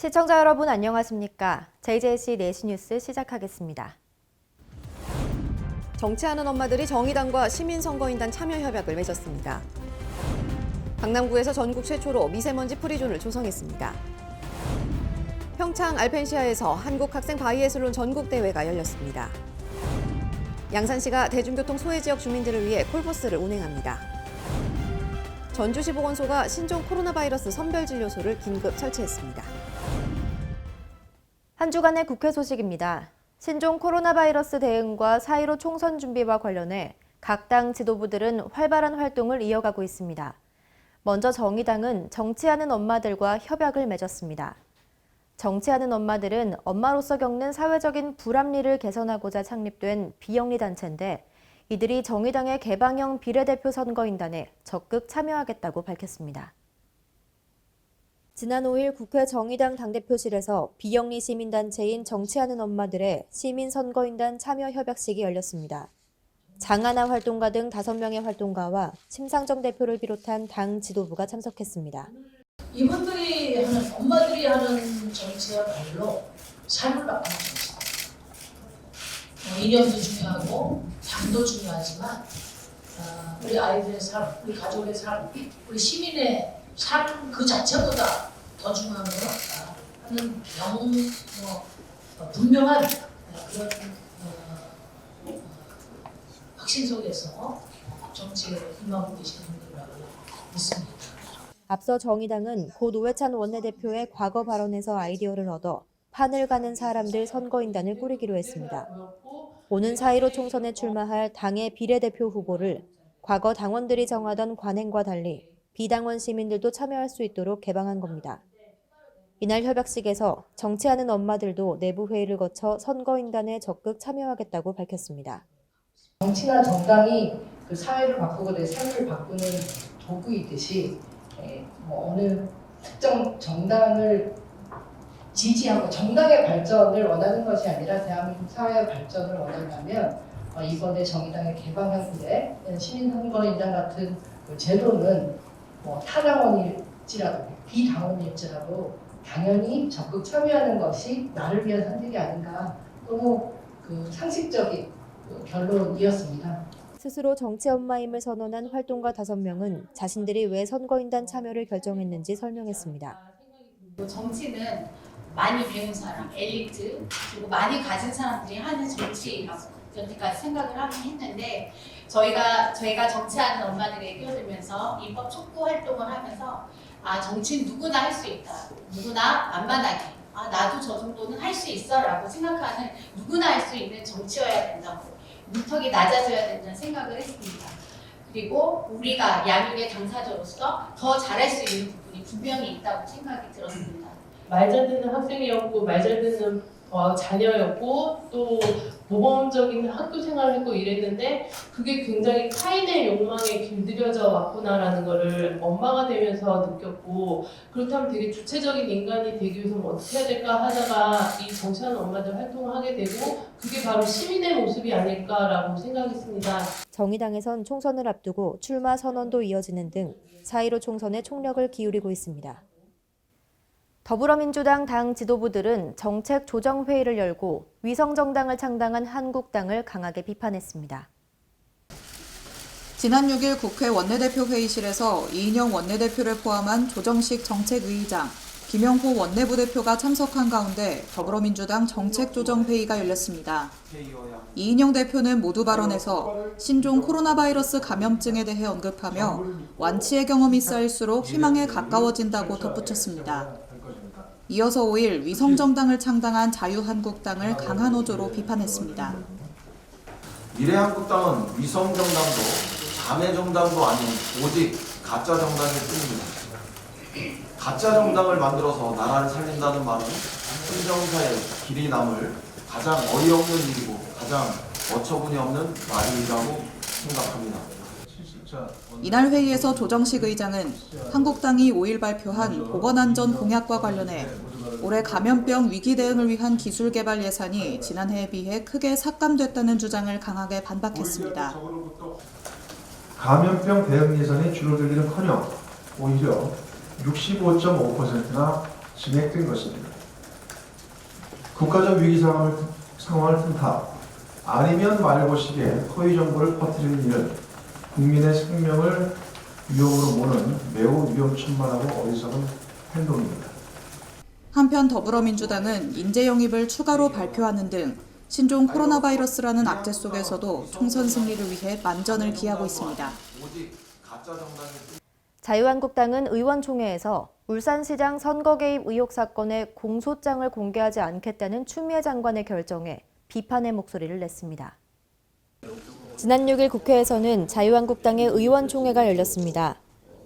시청자 여러분 안녕하십니까? JJC 4시 뉴스 시작하겠습니다. 정치하는 엄마들이 정의당과 시민선거인단 참여협약을 맺었습니다. 강남구에서 전국 최초로 미세먼지 프리존을 조성했습니다. 평창 알펜시아에서 한국학생 바이애슬론 전국대회가 열렸습니다. 양산시가 대중교통 소외 지역 주민들을 위해 콜버스를 운행합니다. 전주시 보건소가 신종 코로나 바이러스 선별진료소를 긴급 설치했습니다. 한 주간의 국회 소식입니다. 신종 코로나 바이러스 대응과 4.15 총선 준비와 관련해 각 당 지도부들은 활발한 활동을 이어가고 있습니다. 먼저 정의당은 정치하는 엄마들과 협약을 맺었습니다. 정치하는 엄마들은 엄마로서 겪는 사회적인 불합리를 개선하고자 창립된 비영리 단체인데 이들이 정의당의 개방형 비례대표 선거인단에 적극 참여하겠다고 밝혔습니다. 지난 5일 국회 정의당 당대표실에서 비영리 시민단체인 정치하는 엄마들의 시민선거인단 참여 협약식이 열렸습니다. 장하나 활동가 등 5명의 활동가와 심상정 대표를 비롯한 당 지도부가 참석했습니다. 이분들이 하는, 엄마들이 하는 정치와 달로 삶을 바꾸는 정치다. 이념도 중요하고 당도 중요하지만 우리 아이들의 삶, 우리 가족의 삶, 우리 시민의 삶 그 자체보다 더 중요한 건 없다 하는 분명한 그런 확신 속에서 정치에 임하고 계시는 분들이라고 믿습니다. 앞서 정의당은 고 노회찬 원내대표의 과거 발언에서 아이디어를 얻어 판을 가는 사람들 선거인단을 꾸리기로 했습니다. 오는 4.15 총선에 출마할 당의 비례대표 후보를 과거 당원들이 정하던 관행과 달리 비당원 시민들도 참여할 수 있도록 개방한 겁니다. 이날 협약식에서 정치하는 엄마들도 내부 회의를 거쳐 선거인단에 적극 참여하겠다고 밝혔습니다. 정치나 정당이 그 사회를 바꾸고 내 삶을 바꾸는 도구이듯이 어느 특정 정당을 지지하고 정당의 발전을 원하는 것이 아니라 대한민국 사회의 발전을 원한다면 이번에 정의당의 개방형 비례, 시민선거인단 같은 그 제도는 타당원일지라도 비당원일지라도 당연히 적극 참여하는 것이 나를 위한 선택이 아닌가 너무 상식적인 결론이었습니다. 스스로 정치 엄마임을 선언한 활동가 5명은 자신들이 왜 선거인단 참여를 결정했는지 설명했습니다. 정치는 많이 배운 사람, 엘리트, 그리고 많이 가진 사람들이 하는 정치라고 여태까지 생각을 하긴 했는데 저희가 정치하는 엄마들에 끼어들면서 입법 촉구 활동을 하면서 정치는 누구나 할 수 있다. 누구나 만만하게. 나도 저 정도는 할 수 있어 라고 생각하는 누구나 할 수 있는 정치여야 된다고. 문턱이 낮아져야 된다는 생각을 했습니다. 그리고 우리가 양육의 당사자로서 더 잘할 수 있는 부분이 분명히 있다고 생각이 들었습니다. 말 잘 듣는 학생이었고 말 잘 듣는 자녀였고 또 모범적인 학교 생활을 했고 이랬는데 그게 굉장히 타인의 욕망에 길들여져 왔구나라는 거를 엄마가 되면서 느꼈고 그렇다면 되게 주체적인 인간이 되기 위해서는 어떻게 해야 될까 하다가 이 정치하는 엄마들 활동을 하게 되고 그게 바로 시민의 모습이 아닐까라고 생각했습니다. 정의당에선 총선을 앞두고 출마 선언도 이어지는 등 4.15 총선에 총력을 기울이고 있습니다. 더불어민주당 당 지도부들은 정책 조정회의를 열고 위성정당을 창당한 한국당을 강하게 비판했습니다. 지난 6일 국회 원내대표 회의실에서 이인영 원내대표를 포함한 조정식 정책위의장, 김영호 원내부대표가 참석한 가운데 더불어민주당 정책조정회의가 열렸습니다. 이인영 대표는 모두 발언에서 신종 코로나 바이러스 감염증에 대해 언급하며 완치의 경험이 쌓일수록 희망에 가까워진다고 덧붙였습니다. 이어서 5일 위성정당을 창당한 자유한국당을 강한 어조로 비판했습니다. 미래한국당은 위성정당도 자매정당도 아닌 오직 가짜 정당일 뿐입니다. 가짜 정당을 만들어서 나라를 살린다는 말은 헌정사의 길이 남을 가장 어이없는 일이고 가장 어처구니 없는 말이라고 생각합니다. 이날 회의에서 조정식 의장은 한국당이 5일 발표한 보건안전 공약과 관련해 올해 감염병 위기 대응을 위한 기술 개발 예산이 지난해에 비해 크게 삭감됐다는 주장을 강하게 반박했습니다. 감염병 대응 예산이 줄어들기는커녕 오히려 65.5%나 진행된 것입니다. 국가적 위기 상황을 틈타 아니면 말고식의 허위 정보를 퍼뜨리는 일은 국민의 생명을 위험으로 보는 매우 위험천만하고 어리석은 행동입니다. 한편 더불어민주당은 인재 영입을 추가로 발표하는 등 신종 코로나 바이러스라는 악재 속에서도 총선 승리를 위해 만전을 기하고 있습니다. 오직 가짜 정당이 자유한국당은 의원총회에서 울산시장 선거 개입 의혹 사건의 공소장을 공개하지 않겠다는 추미애 장관의 결정에 비판의 목소리를 냈습니다. 지난 6일 국회에서는 자유한국당의 의원총회가 열렸습니다.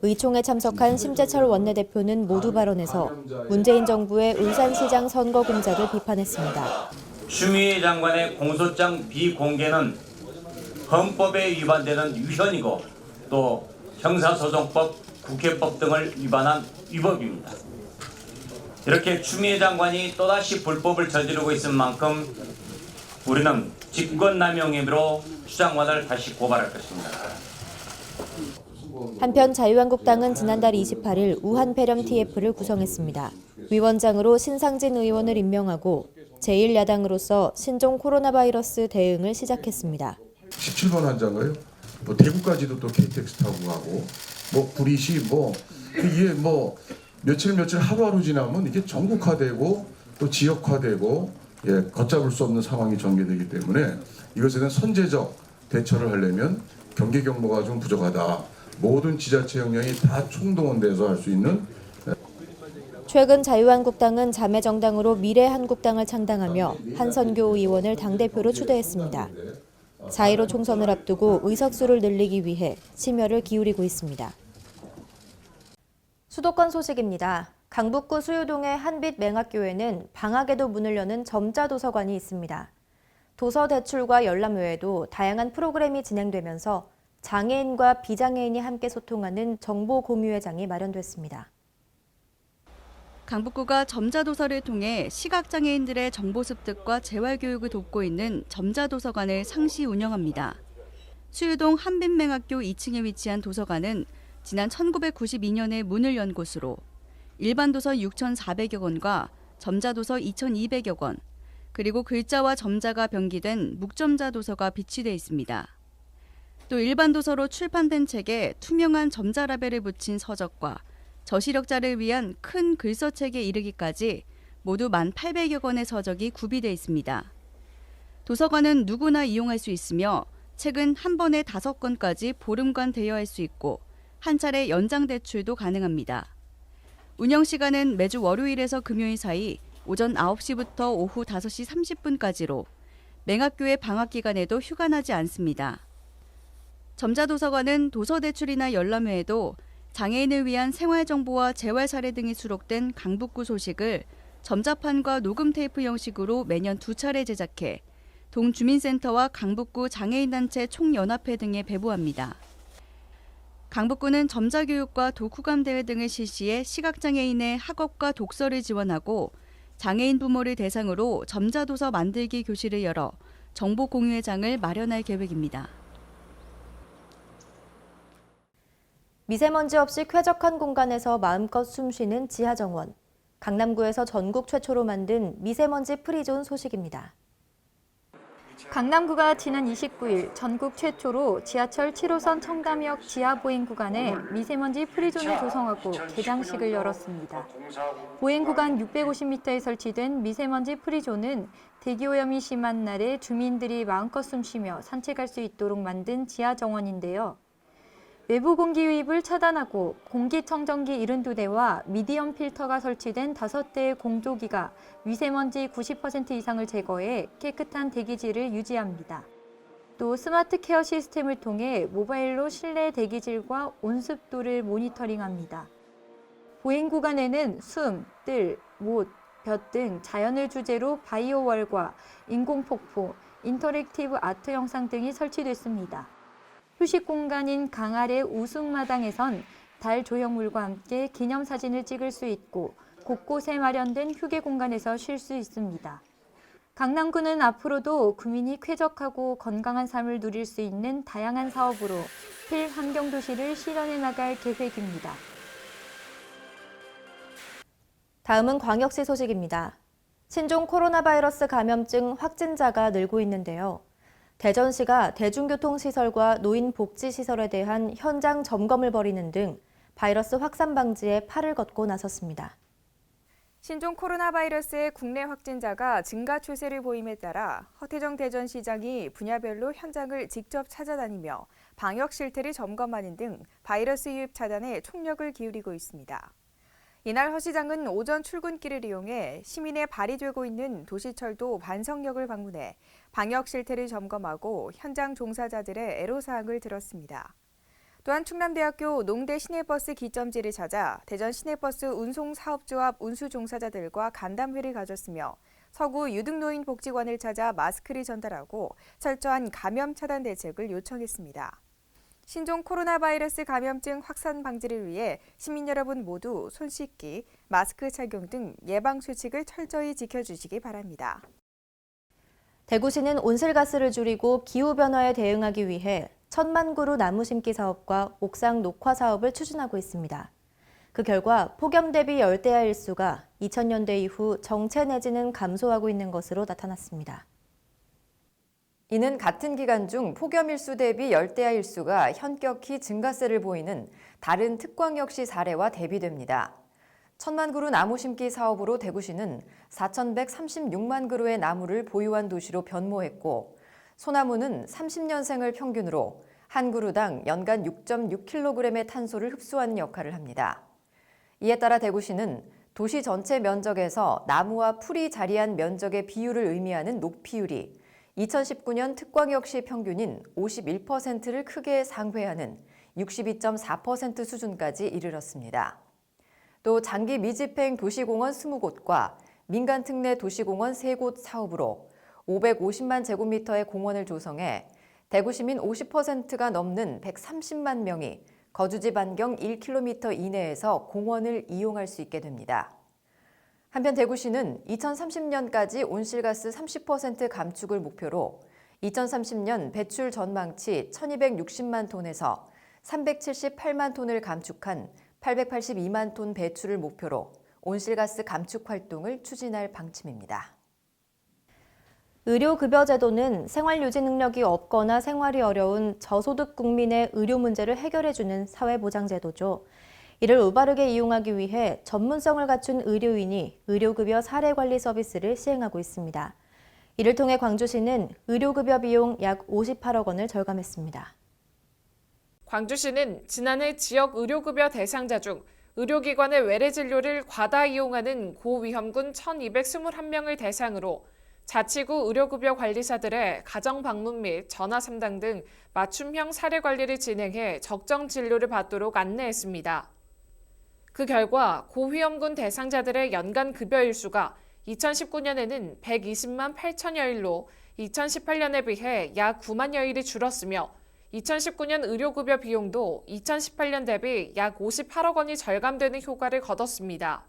의총에 참석한 심재철 원내대표는 모두 발언해서 문재인 정부의 울산시장 선거 공작을 비판했습니다. 추미애 장관의 공소장 비공개는 헌법에 위반되는 위헌이고 또 형사소송법, 국회법 등을 위반한 위법입니다. 이렇게 추미애 장관이 또다시 불법을 저지르고 있은 만큼 우리는 직권남용 혐의로 추 장관을 다시 고발할 것입니다. 한편 자유한국당은 지난달 28일 우한폐렴 TF를 구성했습니다. 위원장으로 신상진 의원을 임명하고 제1야당으로서 신종 코로나 바이러스 대응을 시작했습니다. 17번 환자인가요? 뭐 대구까지도 또 KTX 타고 가고 뭐 구리시 이게 며칠 하루하루 지나면 이게 전국화되고 또 지역화되고 걷잡을 수 없는 상황이 전개되기 때문에 이것에 대한 선제적 대처를 하려면 경계 경보가 좀 부족하다. 모든 지자체 역량이 다 총동원돼서 할 수 있는. 최근 자유한국당은 자매정당으로 미래한국당을 창당하며 한선교 의원을 당대표로 추대했습니다. 4.15 총선을 앞두고 의석수를 늘리기 위해 심혈을 기울이고 있습니다. 수도권 소식입니다. 강북구 수유동의 한빛맹학교에는 방학에도 문을 여는 점자도서관이 있습니다. 도서 대출과 열람 외에도 다양한 프로그램이 진행되면서 장애인과 비장애인이 함께 소통하는 정보 공유회장이 마련됐습니다. 강북구가 점자도서를 통해 시각장애인들의 정보 습득과 재활교육을 돕고 있는 점자도서관을 상시 운영합니다. 수유동 한빛맹학교 2층에 위치한 도서관은 지난 1992년에 문을 연 곳으로 일반 도서 6,400여 권과 점자도서 2,200여 권, 그리고 글자와 점자가 병기된 묵점자 도서가 비치돼 있습니다. 또 일반 도서로 출판된 책에 투명한 점자 라벨을 붙인 서적과 저시력자를 위한 큰 글서책에 이르기까지 모두 1,800여 권의 서적이 구비돼 있습니다. 도서관은 누구나 이용할 수 있으며 책은 한 번에 5권까지 보름간 대여할 수 있고 한 차례 연장 대출도 가능합니다. 운영 시간은 매주 월요일에서 금요일 사이 오전 9시부터 오후 5시 30분까지로 맹학교의 방학 기간에도 휴관하지 않습니다. 점자도서관은 도서대출이나 열람 외에도 장애인을 위한 생활정보와 재활 사례 등이 수록된 강북구 소식을 점자판과 녹음 테이프 형식으로 매년 2차례 제작해 동주민센터와 강북구 장애인단체 총연합회 등에 배부합니다. 강북구는 점자교육과 독후감 대회 등을 실시해 시각장애인의 학업과 독서를 지원하고 장애인 부모를 대상으로 점자도서 만들기 교실을 열어 정보 공유회장을 마련할 계획입니다. 미세먼지 없이 쾌적한 공간에서 마음껏 숨쉬는 지하정원. 강남구에서 전국 최초로 만든 미세먼지 프리존 소식입니다. 강남구가 지난 29일 전국 최초로 지하철 7호선 청담역 지하 보행 구간에 미세먼지 프리존을 조성하고 개장식을 열었습니다. 보행 구간 650m에 설치된 미세먼지 프리존은 대기오염이 심한 날에 주민들이 마음껏 숨쉬며 산책할 수 있도록 만든 지하 정원인데요. 외부 공기 유입을 차단하고 공기청정기 72대와 미디엄 필터가 설치된 5대의 공조기가 미세먼지 90% 이상을 제거해 깨끗한 대기질을 유지합니다. 또 스마트 케어 시스템을 통해 모바일로 실내 대기질과 온습도를 모니터링합니다. 보행 구간에는 숨, 뜰, 못, 볕 등 자연을 주제로 바이오월과 인공폭포, 인터랙티브 아트 영상 등이 설치됐습니다. 휴식 공간인 강아래 우승마당에선 달 조형물과 함께 기념사진을 찍을 수 있고 곳곳에 마련된 휴게 공간에서 쉴 수 있습니다. 강남구는 앞으로도 구민이 쾌적하고 건강한 삶을 누릴 수 있는 다양한 사업으로 필환경도시를 실현해 나갈 계획입니다. 다음은 광역시 소식입니다. 신종 코로나 바이러스 감염증 확진자가 늘고 있는데요. 대전시가 대중교통시설과 노인복지시설에 대한 현장 점검을 벌이는 등 바이러스 확산 방지에 팔을 걷고 나섰습니다. 신종 코로나 바이러스의 국내 확진자가 증가 추세를 보임에 따라 허태정 대전시장이 분야별로 현장을 직접 찾아다니며 방역 실태를 점검하는 등 바이러스 유입 차단에 총력을 기울이고 있습니다. 이날 허 시장은 오전 출근길을 이용해 시민의 발휘되고 있는 도시철도 반성역을 방문해 방역 실태를 점검하고 현장 종사자들의 애로사항을 들었습니다. 또한 충남대학교 농대 시내버스 기점지를 찾아 대전 시내버스 운송사업조합 운수 종사자들과 간담회를 가졌으며 서구 유등노인 복지관을 찾아 마스크를 전달하고 철저한 감염 차단 대책을 요청했습니다. 신종 코로나 바이러스 감염증 확산 방지를 위해 시민 여러분 모두 손 씻기, 마스크 착용 등 예방 수칙을 철저히 지켜주시기 바랍니다. 대구시는 온실가스를 줄이고 기후변화에 대응하기 위해 1000만 그루 나무 심기 사업과 옥상 녹화 사업을 추진하고 있습니다. 그 결과 폭염 대비 열대야 일수가 2000년대 이후 정체 내지는 감소하고 있는 것으로 나타났습니다. 이는 같은 기간 중 폭염 일수 대비 열대야 일수가 현격히 증가세를 보이는 다른 특광역시 사례와 대비됩니다. 1000만 그루 나무 심기 사업으로 대구시는 4136만 그루의 나무를 보유한 도시로 변모했고 소나무는 30년생을 평균으로 한 그루당 연간 6.6kg의 탄소를 흡수하는 역할을 합니다. 이에 따라 대구시는 도시 전체 면적에서 나무와 풀이 자리한 면적의 비율을 의미하는 녹비율이 2019년 특광역시 평균인 51%를 크게 상회하는 62.4% 수준까지 이르렀습니다. 또 장기 미집행 도시공원 20곳과 민간 특례 도시공원 3곳 사업으로 550만 제곱미터의 공원을 조성해 대구 시민 50%가 넘는 130만 명이 거주지 반경 1km 이내에서 공원을 이용할 수 있게 됩니다. 한편 대구시는 2030년까지 온실가스 30% 감축을 목표로 2030년 배출 전망치 1260만 톤에서 378만 톤을 감축한 882만 톤 배출을 목표로 온실가스 감축 활동을 추진할 방침입니다. 의료급여제도는 생활유지 능력이 없거나 생활이 어려운 저소득 국민의 의료 문제를 해결해주는 사회보장제도죠. 이를 올바르게 이용하기 위해 전문성을 갖춘 의료인이 의료급여 사례관리 서비스를 시행하고 있습니다. 이를 통해 광주시는 의료급여 비용 약 58억 원을 절감했습니다. 광주시는 지난해 지역 의료급여 대상자 중 의료기관의 외래 진료를 과다 이용하는 고위험군 1,221명을 대상으로 자치구 의료급여 관리사들의 가정 방문 및 전화 상담 등 맞춤형 사례 관리를 진행해 적정 진료를 받도록 안내했습니다. 그 결과 고위험군 대상자들의 연간 급여 일수가 2019년에는 120만 8천여일로 2018년에 비해 약 9만여일이 줄었으며 2019년 의료급여 비용도 2018년 대비 약 58억 원이 절감되는 효과를 거뒀습니다.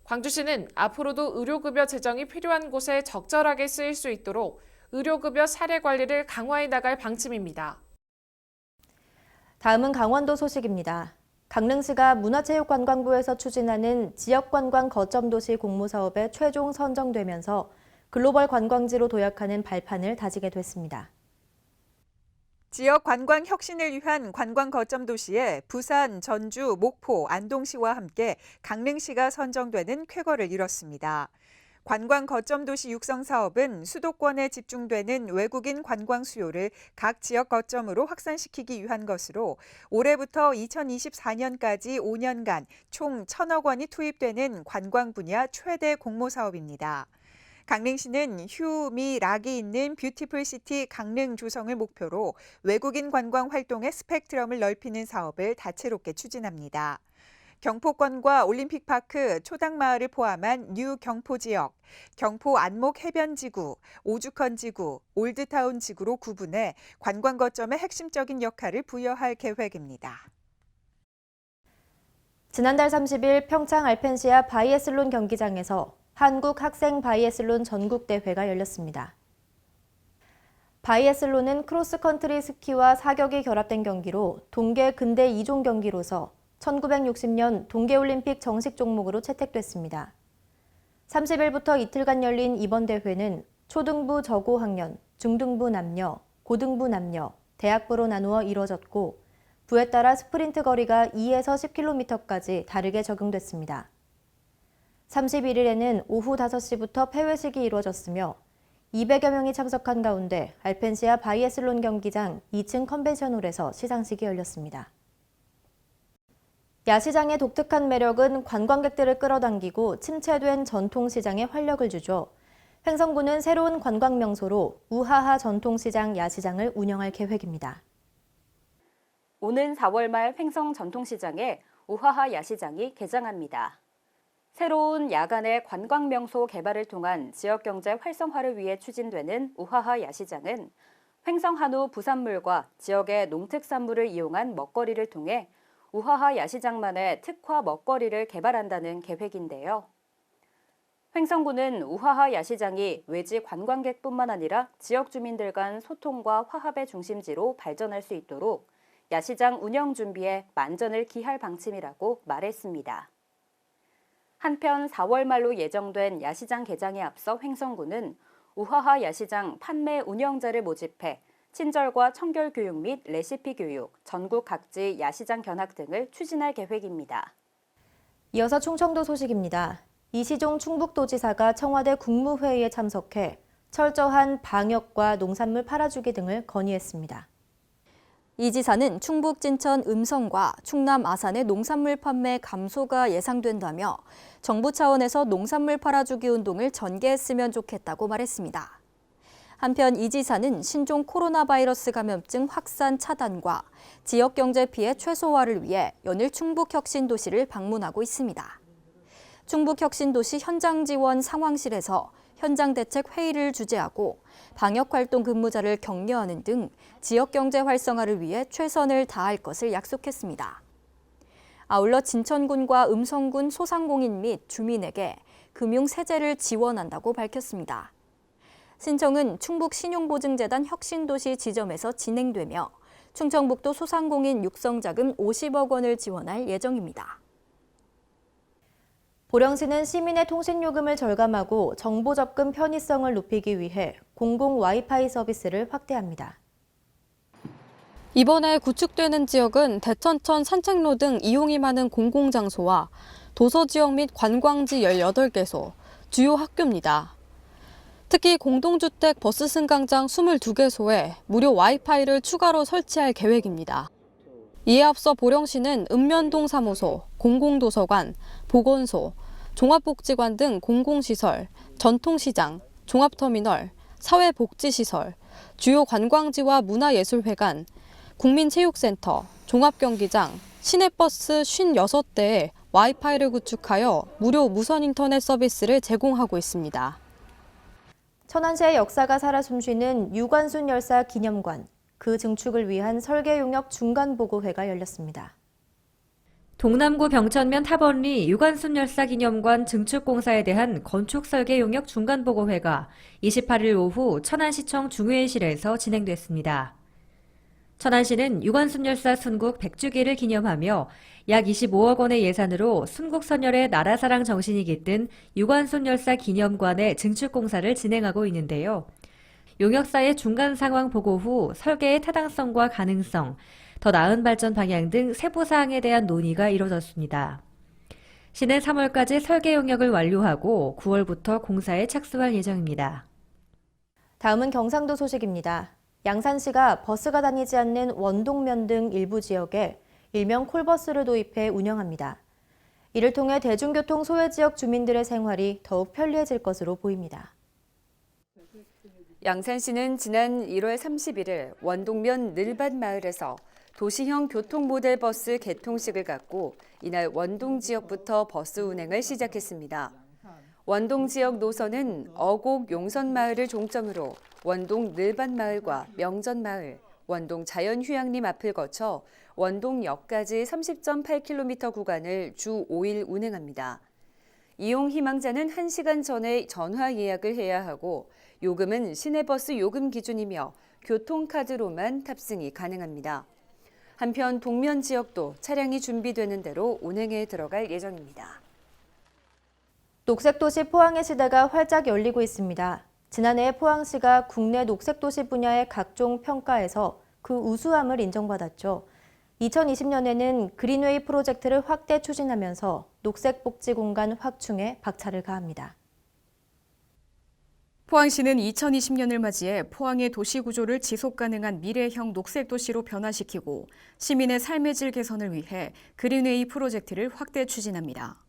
광주시는 앞으로도 의료급여 재정이 필요한 곳에 적절하게 쓰일 수 있도록 의료급여 사례 관리를 강화해 나갈 방침입니다. 다음은 강원도 소식입니다. 강릉시가 문화체육관광부에서 추진하는 지역관광 거점도시 공모사업에 최종 선정되면서 글로벌 관광지로 도약하는 발판을 다지게 됐습니다. 지역 관광 혁신을 위한 관광 거점 도시에 부산, 전주, 목포, 안동시와 함께 강릉시가 선정되는 쾌거를 이뤘습니다. 관광 거점 도시 육성 사업은 수도권에 집중되는 외국인 관광 수요를 각 지역 거점으로 확산시키기 위한 것으로 올해부터 2024년까지 5년간 총 1,000억 원이 투입되는 관광 분야 최대 공모 사업입니다. 강릉시는 휴, 미, 락이 있는 뷰티풀 시티 강릉 조성을 목표로 외국인 관광 활동의 스펙트럼을 넓히는 사업을 다채롭게 추진합니다. 경포권과 올림픽파크, 초당마을을 포함한 뉴 경포 지역, 경포 안목 해변지구, 오죽헌지구, 올드타운 지구로 구분해 관광 거점의 핵심적인 역할을 부여할 계획입니다. 지난달 30일 평창 알펜시아 바이애슬론 경기장에서 한국 학생 바이애슬론 전국대회가 열렸습니다. 바이애슬론은 크로스컨트리 스키와 사격이 결합된 경기로 동계 근대 2종 경기로서 1960년 동계올림픽 정식 종목으로 채택됐습니다. 30일부터 이틀간 열린 이번 대회는 초등부 저고학년, 중등부 남녀, 고등부 남녀, 대학부로 나누어 이뤄졌고 부에 따라 스프린트 거리가 2에서 10km까지 다르게 적용됐습니다. 31일에는 오후 5시부터 폐회식이 이루어졌으며 200여 명이 참석한 가운데 알펜시아 바이애슬론 경기장 2층 컨벤션홀에서 시상식이 열렸습니다. 야시장의 독특한 매력은 관광객들을 끌어당기고 침체된 전통시장에 활력을 주죠. 횡성구는 새로운 관광 명소로 우하하 전통시장 야시장을 운영할 계획입니다. 오는 4월 말 횡성 전통시장에 우하하 야시장이 개장합니다. 새로운 야간의 관광 명소 개발을 통한 지역 경제 활성화를 위해 추진되는 우하하 야시장은 횡성 한우 부산물과 지역의 농특산물을 이용한 먹거리를 통해 우하하 야시장만의 특화 먹거리를 개발한다는 계획인데요. 횡성구는 우하하 야시장이 외지 관광객뿐만 아니라 지역 주민들 간 소통과 화합의 중심지로 발전할 수 있도록 야시장 운영 준비에 만전을 기할 방침이라고 말했습니다. 한편 4월 말로 예정된 야시장 개장에 앞서 횡성구는 우하하 야시장 판매 운영자를 모집해 친절과 청결 교육 및 레시피 교육, 전국 각지 야시장 견학 등을 추진할 계획입니다. 이어서 충청도 소식입니다. 이시종 충북도지사가 청와대 국무회의에 참석해 철저한 방역과 농산물 팔아주기 등을 건의했습니다. 이 지사는 충북 진천 음성과 충남 아산의 농산물 판매 감소가 예상된다며 정부 차원에서 농산물 팔아주기 운동을 전개했으면 좋겠다고 말했습니다. 한편 이 지사는 신종 코로나 바이러스 감염증 확산 차단과 지역 경제 피해 최소화를 위해 연일 충북혁신도시를 방문하고 있습니다. 충북혁신도시 현장지원 상황실에서 현장대책 회의를 주재하고 방역활동 근무자를 격려하는 등 지역 경제 활성화를 위해 최선을 다할 것을 약속했습니다. 아울러 진천군과 음성군 소상공인 및 주민에게 금융세제를 지원한다고 밝혔습니다. 신청은 충북신용보증재단 혁신도시 지점에서 진행되며 충청북도 소상공인 육성자금 50억 원을 지원할 예정입니다. 보령시는 시민의 통신요금을 절감하고 정보 접근 편의성을 높이기 위해 공공 와이파이 서비스를 확대합니다. 이번에 구축되는 지역은 대천천 산책로 등 이용이 많은 공공장소와 도서지역 및 관광지 18개소, 주요 학교입니다. 특히 공동주택 버스 승강장 22개소에 무료 와이파이를 추가로 설치할 계획입니다. 이에 앞서 보령시는 읍면동 사무소, 공공도서관, 보건소, 종합복지관 등 공공시설, 전통시장, 종합터미널, 사회복지시설, 주요 관광지와 문화예술회관, 국민체육센터, 종합경기장, 시내버스 56대에 와이파이를 구축하여 무료 무선 인터넷 서비스를 제공하고 있습니다. 천안시의 역사가 살아 숨쉬는 유관순 열사 기념관, 그 증축을 위한 설계 용역 중간보고회가 열렸습니다. 동남구 병천면 타번리 유관순 열사 기념관 증축 공사에 대한 건축 설계 용역 중간보고회가 28일 오후 천안시청 중회의실에서 진행됐습니다. 천안시는 유관순 열사 순국 100주기를 기념하며 약 25억 원의 예산으로 순국 선열의 나라사랑 정신이 깃든 유관순 열사 기념관의 증축 공사를 진행하고 있는데요. 용역사의 중간 상황 보고 후 설계의 타당성과 가능성, 더 나은 발전 방향 등 세부 사항에 대한 논의가 이뤄졌습니다. 시는 3월까지 설계 용역을 완료하고 9월부터 공사에 착수할 예정입니다. 다음은 경상도 소식입니다. 양산시가 버스가 다니지 않는 원동면 등 일부 지역에 일명 콜버스를 도입해 운영합니다. 이를 통해 대중교통 소외 지역 주민들의 생활이 더욱 편리해질 것으로 보입니다. 양산시는 지난 1월 31일 원동면 늘밭마을에서 도시형 교통 모델 버스 개통식을 갖고 이날 원동 지역부터 버스 운행을 시작했습니다. 원동 지역 노선은 어곡 용선마을을 종점으로 원동 늘밭마을과 명전마을, 원동 자연휴양림 앞을 거쳐 원동역까지 30.8km 구간을 주 5일 운행합니다. 이용 희망자는 1시간 전에 전화 예약을 해야 하고 요금은 시내버스 요금 기준이며 교통카드로만 탑승이 가능합니다. 한편 동면 지역도 차량이 준비되는 대로 운행에 들어갈 예정입니다. 녹색도시 포항의 시대가 활짝 열리고 있습니다. 지난해 포항시가 국내 녹색도시 분야의 각종 평가에서 그 우수함을 인정받았죠. 2020년에는 그린웨이 프로젝트를 확대 추진하면서 녹색복지공간 확충에 박차를 가합니다. 포항시는 2020년을 맞이해 포항의 도시구조를 지속가능한 미래형 녹색도시로 변화시키고 시민의 삶의 질 개선을 위해 그린웨이 프로젝트를 확대 추진합니다.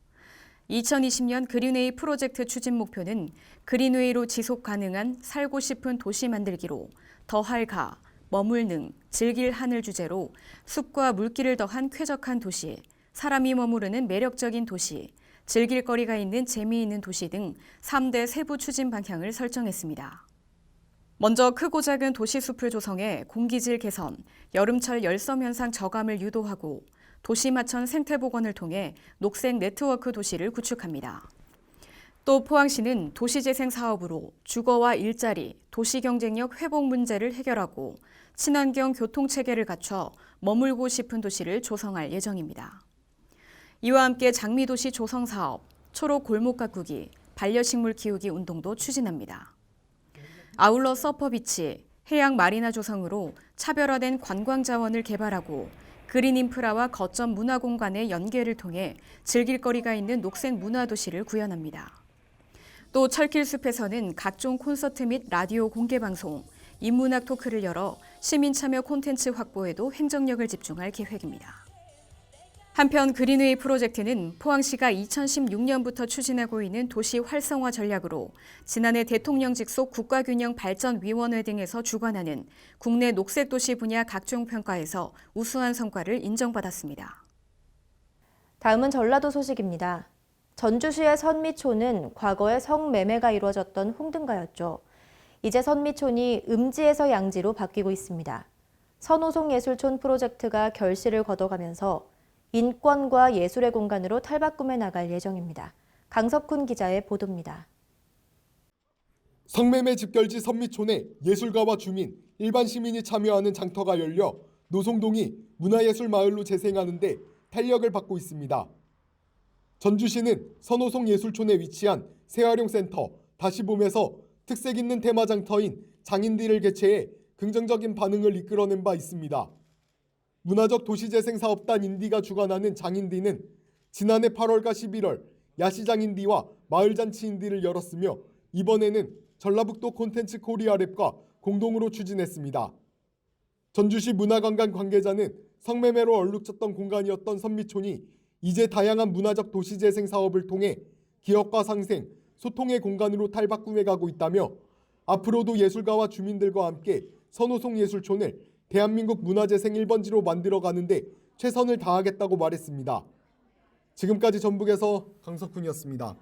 2020년 그린웨이 프로젝트 추진 목표는 그린웨이로 지속가능한 살고 싶은 도시 만들기로 더할 가, 머물 능, 즐길 하늘 주제로 숲과 물길을 더한 쾌적한 도시, 사람이 머무르는 매력적인 도시, 즐길 거리가 있는 재미있는 도시 등 3대 세부 추진 방향을 설정했습니다. 먼저 크고 작은 도시숲을 조성해 공기질 개선, 여름철 열섬 현상 저감을 유도하고 도시마천 생태복원을 통해 녹색 네트워크 도시를 구축합니다. 또 포항시는 도시재생 사업으로 주거와 일자리, 도시경쟁력 회복 문제를 해결하고 친환경 교통체계를 갖춰 머물고 싶은 도시를 조성할 예정입니다. 이와 함께 장미도시 조성 사업, 초록 골목 가꾸기, 반려식물 키우기 운동도 추진합니다. 아울러 서퍼비치, 해양 마리나 조성으로 차별화된 관광 자원을 개발하고 그린 인프라와 거점 문화 공간의 연계를 통해 즐길 거리가 있는 녹색 문화 도시를 구현합니다. 또 철길숲에서는 각종 콘서트 및 라디오 공개 방송, 인문학 토크를 열어 시민 참여 콘텐츠 확보에도 행정력을 집중할 계획입니다. 한편 그린웨이 프로젝트는 포항시가 2016년부터 추진하고 있는 도시 활성화 전략으로 지난해 대통령 직속 국가균형발전위원회 등에서 주관하는 국내 녹색도시 분야 각종 평가에서 우수한 성과를 인정받았습니다. 다음은 전라도 소식입니다. 전주시의 선미촌은 과거에 성매매가 이루어졌던 홍등가였죠. 이제 선미촌이 음지에서 양지로 바뀌고 있습니다. 선호송 예술촌 프로젝트가 결실을 거둬가면서 인권과 예술의 공간으로 탈바꿈해 나갈 예정입니다. 강석훈 기자의 보도입니다. 성매매 집결지 선미촌에 예술가와 주민, 일반 시민이 참여하는 장터가 열려 노송동이 문화예술 마을로 재생하는 데 탄력을 받고 있습니다. 전주시는 선호송 예술촌에 위치한 재활용센터 다시봄에서 특색 있는 테마 장터인 장인디를 개최해 긍정적인 반응을 이끌어낸 바 있습니다. 문화적 도시재생 사업단 인디가 주관하는 장인디는 지난해 8월과 11월 야시장인디와 마을잔치인디를 열었으며 이번에는 전라북도 콘텐츠 코리아랩과 공동으로 추진했습니다. 전주시 문화관광 관계자는 성매매로 얼룩졌던 공간이었던 선미촌이 이제 다양한 문화적 도시재생 사업을 통해 기업과 상생, 소통의 공간으로 탈바꿈해가고 있다며 앞으로도 예술가와 주민들과 함께 선호송 예술촌을 대한민국 문화재생 1번지로 만들어가는데 최선을 다하겠다고 말했습니다. 지금까지 전북에서 강석훈이었습니다.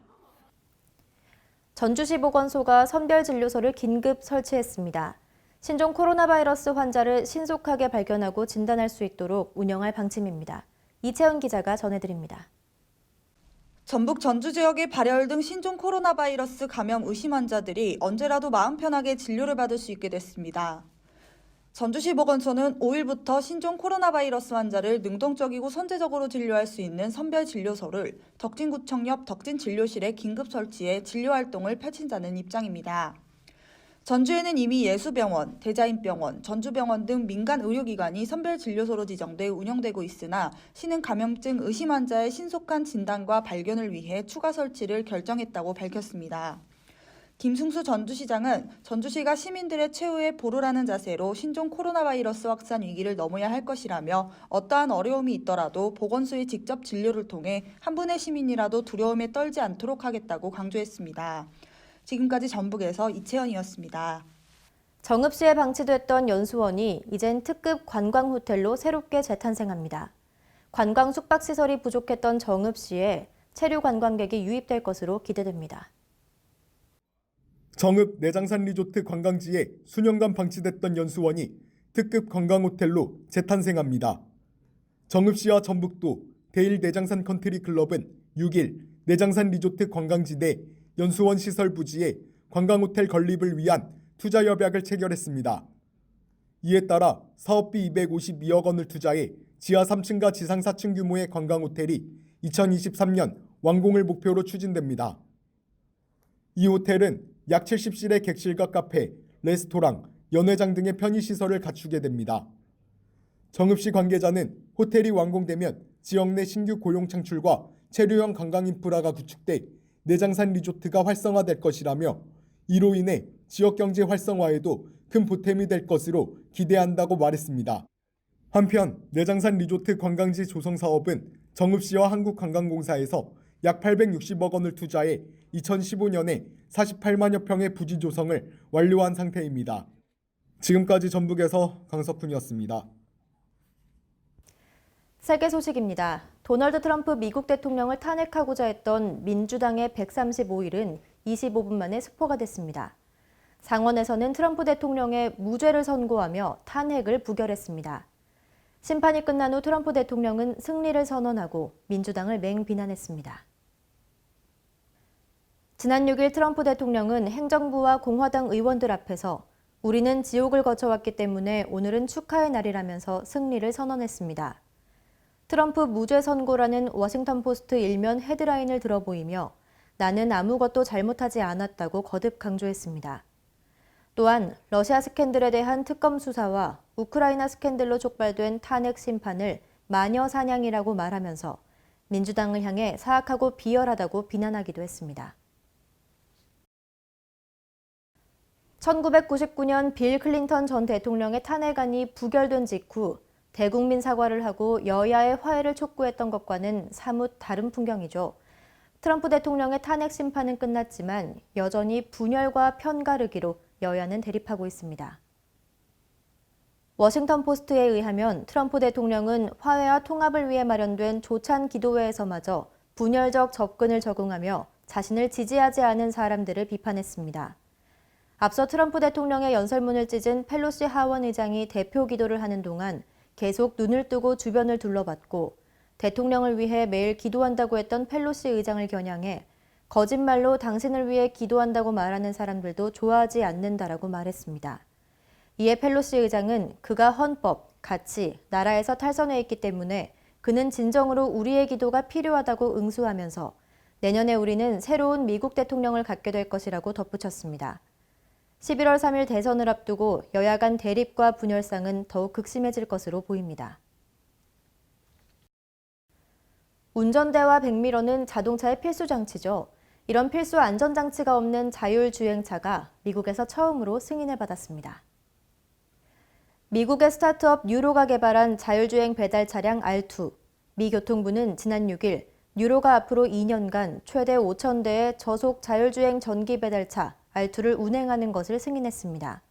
전주시 보건소가 선별진료소를 긴급 설치했습니다. 신종 코로나 바이러스 환자를 신속하게 발견하고 진단할 수 있도록 운영할 방침입니다. 이채연 기자가 전해드립니다. 전북 전주 지역의 발열 등 신종 코로나 바이러스 감염 의심 환자들이 언제라도 마음 편하게 진료를 받을 수 있게 됐습니다. 전주시 보건소는 5일부터 신종 코로나 바이러스 환자를 능동적이고 선제적으로 진료할 수 있는 선별진료소를 덕진구청 옆 덕진진료실에 긴급 설치해 진료활동을 펼친다는 입장입니다. 전주에는 이미 예수병원, 대자인병원, 전주병원 등 민간 의료기관이 선별진료소로 지정돼 운영되고 있으나 시는 감염증 의심 환자의 신속한 진단과 발견을 위해 추가 설치를 결정했다고 밝혔습니다. 김승수 전주시장은 전주시가 시민들의 최후의 보루라는 자세로 신종 코로나 바이러스 확산 위기를 넘어야 할 것이라며 어떠한 어려움이 있더라도 보건소의 직접 진료를 통해 한 분의 시민이라도 두려움에 떨지 않도록 하겠다고 강조했습니다. 지금까지 전북에서 이채연이었습니다. 정읍시에 방치됐던 연수원이 이젠 특급 관광호텔로 새롭게 재탄생합니다. 관광 숙박시설이 부족했던 정읍시에 체류 관광객이 유입될 것으로 기대됩니다. 정읍 내장산 리조트 관광지에 수년간 방치됐던 연수원이 특급 관광호텔로 재탄생합니다. 정읍시와 전북도 대일 내장산 컨트리 클럽은 6일 내장산 리조트 관광지 내 연수원 시설 부지에 관광호텔 건립을 위한 투자 협약을 체결했습니다. 이에 따라 사업비 252억 원을 투자해 지하 3층과 지상 4층 규모의 관광 호텔이 2023년 완공을 목표로 추진됩니다. 이 호텔은 약 70실의 객실과 카페, 레스토랑, 연회장 등의 편의시설을 갖추게 됩니다. 정읍시 관계자는 호텔이 완공되면 지역 내 신규 고용 창출과 체류형 관광 인프라가 구축돼 내장산 리조트가 활성화될 것이라며 이로 인해 지역 경제 활성화에도 큰 보탬이 될 것으로 기대한다고 말했습니다. 한편 내장산 리조트 관광지 조성 사업은 정읍시와 한국관광공사에서 약 860억 원을 투자해 2015년에 48만여 평의 부지 조성을 완료한 상태입니다. 지금까지 전북에서 강석훈이었습니다. 세계 소식입니다. 도널드 트럼프 미국 대통령을 탄핵하고자 했던 민주당의 135일은 25분 만에 스포가 됐습니다. 상원에서는 트럼프 대통령의 무죄를 선고하며 탄핵을 부결했습니다. 심판이 끝난 후 트럼프 대통령은 승리를 선언하고 민주당을 맹비난했습니다. 지난 6일 트럼프 대통령은 행정부와 공화당 의원들 앞에서 우리는 지옥을 거쳐왔기 때문에 오늘은 축하의 날이라면서 승리를 선언했습니다. 트럼프 무죄 선고라는 워싱턴 포스트 일면 헤드라인을 들어보이며 나는 아무것도 잘못하지 않았다고 거듭 강조했습니다. 또한 러시아 스캔들에 대한 특검 수사와 우크라이나 스캔들로 촉발된 탄핵 심판을 마녀 사냥이라고 말하면서 민주당을 향해 사악하고 비열하다고 비난하기도 했습니다. 1999년 빌 클린턴 전 대통령의 탄핵안이 부결된 직후 대국민 사과를 하고 여야의 화해를 촉구했던 것과는 사뭇 다른 풍경이죠. 트럼프 대통령의 탄핵 심판은 끝났지만 여전히 분열과 편가르기로 여야는 대립하고 있습니다. 워싱턴 포스트에 의하면 트럼프 대통령은 화해와 통합을 위해 마련된 조찬 기도회에서마저 분열적 접근을 적용하며 자신을 지지하지 않은 사람들을 비판했습니다. 앞서 트럼프 대통령의 연설문을 찢은 펠로시 하원 의장이 대표 기도를 하는 동안 계속 눈을 뜨고 주변을 둘러봤고 대통령을 위해 매일 기도한다고 했던 펠로시 의장을 겨냥해 거짓말로 당신을 위해 기도한다고 말하는 사람들도 좋아하지 않는다라고 말했습니다. 이에 펠로시 의장은 그가 헌법, 가치, 나라에서 탈선해 있기 때문에 그는 진정으로 우리의 기도가 필요하다고 응수하면서 내년에 우리는 새로운 미국 대통령을 갖게 될 것이라고 덧붙였습니다. 11월 3일 대선을 앞두고 여야 간 대립과 분열상은 더욱 극심해질 것으로 보입니다. 운전대와 백미러는 자동차의 필수 장치죠. 이런 필수 안전장치가 없는 자율주행차가 미국에서 처음으로 승인을 받았습니다. 미국의 스타트업 뉴로가 개발한 자율주행 배달 차량 R2. 미 교통부는 지난 6일 뉴로가 앞으로 2년간 최대 5,000대의 저속 자율주행 전기 배달차 R2를 운행하는 것을 승인했습니다.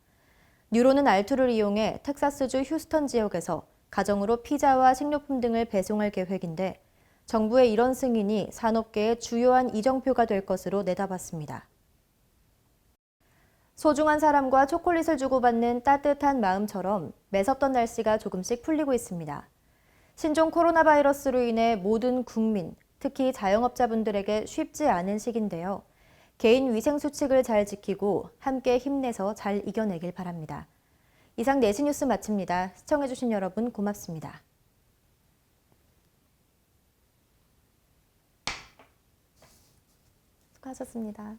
뉴로는 R2를 이용해 텍사스주 휴스턴 지역에서 가정으로 피자와 식료품 등을 배송할 계획인데 정부의 이런 승인이 산업계의 주요한 이정표가 될 것으로 내다봤습니다. 소중한 사람과 초콜릿을 주고받는 따뜻한 마음처럼 매섭던 날씨가 조금씩 풀리고 있습니다. 신종 코로나 바이러스로 인해 모든 국민, 특히 자영업자분들에게 쉽지 않은 시기인데요. 개인 위생 수칙을 잘 지키고 함께 힘내서 잘 이겨내길 바랍니다. 이상 4시 뉴스 마칩니다. 시청해주신 여러분 고맙습니다. 수고하셨습니다.